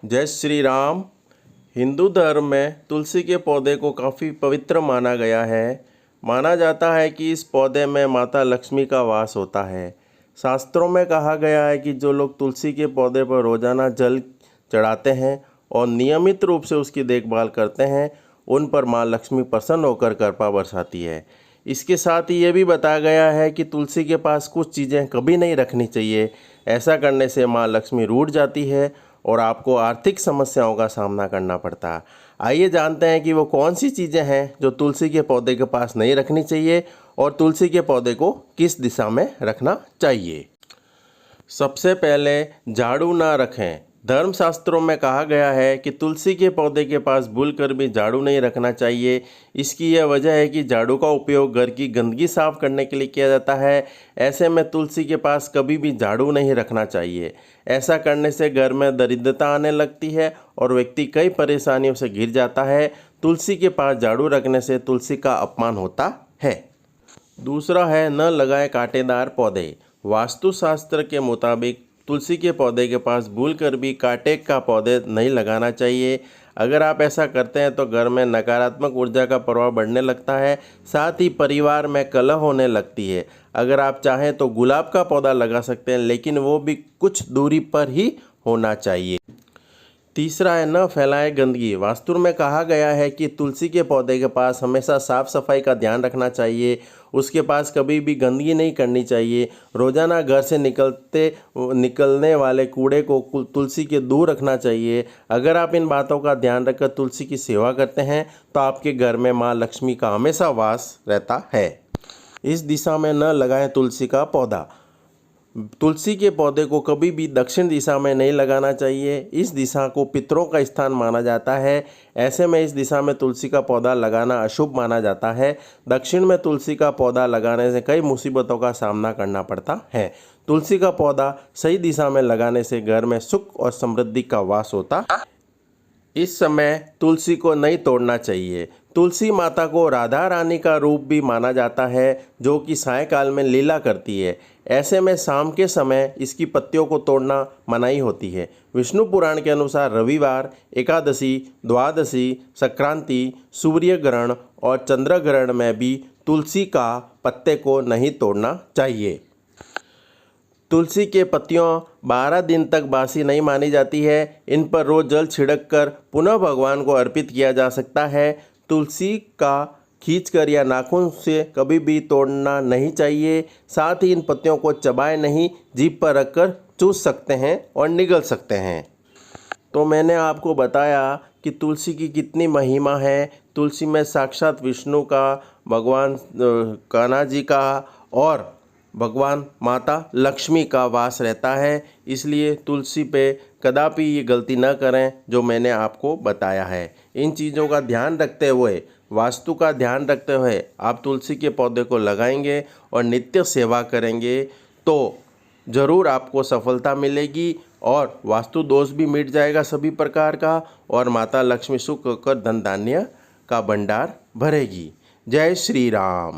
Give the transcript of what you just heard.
जय श्री राम। हिंदू धर्म में तुलसी के पौधे को काफ़ी पवित्र माना गया है। माना जाता है कि इस पौधे में माता लक्ष्मी का वास होता है। शास्त्रों में कहा गया है कि जो लोग तुलसी के पौधे पर रोज़ाना जल चढ़ाते हैं और नियमित रूप से उसकी देखभाल करते हैं, उन पर माँ लक्ष्मी प्रसन्न होकर कृपा बरसाती है। इसके साथ ही ये भी बताया गया है कि तुलसी के पास कुछ चीज़ें कभी नहीं रखनी चाहिए। ऐसा करने से माँ लक्ष्मी रूठ जाती है और आपको आर्थिक समस्याओं का सामना करना पड़ता है। आइए जानते हैं कि वो कौन सी चीज़ें हैं जो तुलसी के पौधे के पास नहीं रखनी चाहिए और तुलसी के पौधे को किस दिशा में रखना चाहिए। सबसे पहले झाड़ू ना रखें। धर्मशास्त्रों में कहा गया है कि तुलसी के पौधे के पास भूलकर भी झाड़ू नहीं रखना चाहिए। इसकी यह वजह है कि झाड़ू का उपयोग घर की गंदगी साफ करने के लिए किया जाता है। ऐसे में तुलसी के पास कभी भी झाड़ू नहीं रखना चाहिए। ऐसा करने से घर में दरिद्रता आने लगती है और व्यक्ति कई परेशानियों से घिर जाता है। तुलसी के पास झाड़ू रखने से तुलसी का अपमान होता है। दूसरा है न लगाएं कांटेदार पौधे। वास्तुशास्त्र के मुताबिक तुलसी के पौधे के पास भूलकर भी कांटे का पौधे नहीं लगाना चाहिए। अगर आप ऐसा करते हैं तो घर में नकारात्मक ऊर्जा का प्रभाव बढ़ने लगता है, साथ ही परिवार में कलह होने लगती है। अगर आप चाहें तो गुलाब का पौधा लगा सकते हैं, लेकिन वो भी कुछ दूरी पर ही होना चाहिए। तीसरा है न फैलाएं गंदगी। वास्तु में कहा गया है कि तुलसी के पौधे के पास हमेशा साफ सफाई का ध्यान रखना चाहिए। उसके पास कभी भी गंदगी नहीं करनी चाहिए। रोजाना घर से निकलने वाले कूड़े को तुलसी के दूर रखना चाहिए। अगर आप इन बातों का ध्यान रखकर तुलसी की सेवा करते हैं तो आपके घर में माँ लक्ष्मी का हमेशा वास रहता है। इस दिशा में न लगाएं तुलसी का पौधा। तुलसी के पौधे को कभी भी दक्षिण दिशा में नहीं लगाना चाहिए। इस दिशा को पितरों का स्थान माना जाता है। ऐसे में इस दिशा में तुलसी का पौधा लगाना अशुभ माना जाता है। दक्षिण में तुलसी का पौधा लगाने से कई मुसीबतों का सामना करना पड़ता है। तुलसी का पौधा सही दिशा में लगाने से घर में सुख और समृद्धि का वास होता है। इस समय तुलसी को नहीं तोड़ना चाहिए। तुलसी माता को राधा रानी का रूप भी माना जाता है, जो कि सायंकाल में लीला करती है। ऐसे में शाम के समय इसकी पत्तियों को तोड़ना मनाही होती है। विष्णु पुराण के अनुसार रविवार, एकादशी, द्वादशी, संक्रांति, सूर्य ग्रहण और चंद्र ग्रहण में भी तुलसी का पत्ते को नहीं तोड़ना चाहिए। तुलसी के पत्तियों 12 दिन तक बासी नहीं मानी जाती है। इन पर रोज जल छिड़क कर पुनः भगवान को अर्पित किया जा सकता है। तुलसी का खींचकर या नाखून से कभी भी तोड़ना नहीं चाहिए। साथ ही इन पत्तियों को चबाए नहीं, जीभ पर रखकर चूस सकते हैं और निगल सकते हैं। तो मैंने आपको बताया कि तुलसी की कितनी महिमा है। तुलसी में साक्षात विष्णु का, भगवान कान्हा जी का और भगवान माता लक्ष्मी का वास रहता है। इसलिए तुलसी पे कदापि ये गलती न करें जो मैंने आपको बताया है। इन चीज़ों का ध्यान रखते हुए, वास्तु का ध्यान रखते हुए आप तुलसी के पौधे को लगाएंगे और नित्य सेवा करेंगे तो ज़रूर आपको सफलता मिलेगी और वास्तु दोष भी मिट जाएगा सभी प्रकार का, और माता लक्ष्मी सुख कर धन धान्य का भंडार भरेगी। जय श्री राम।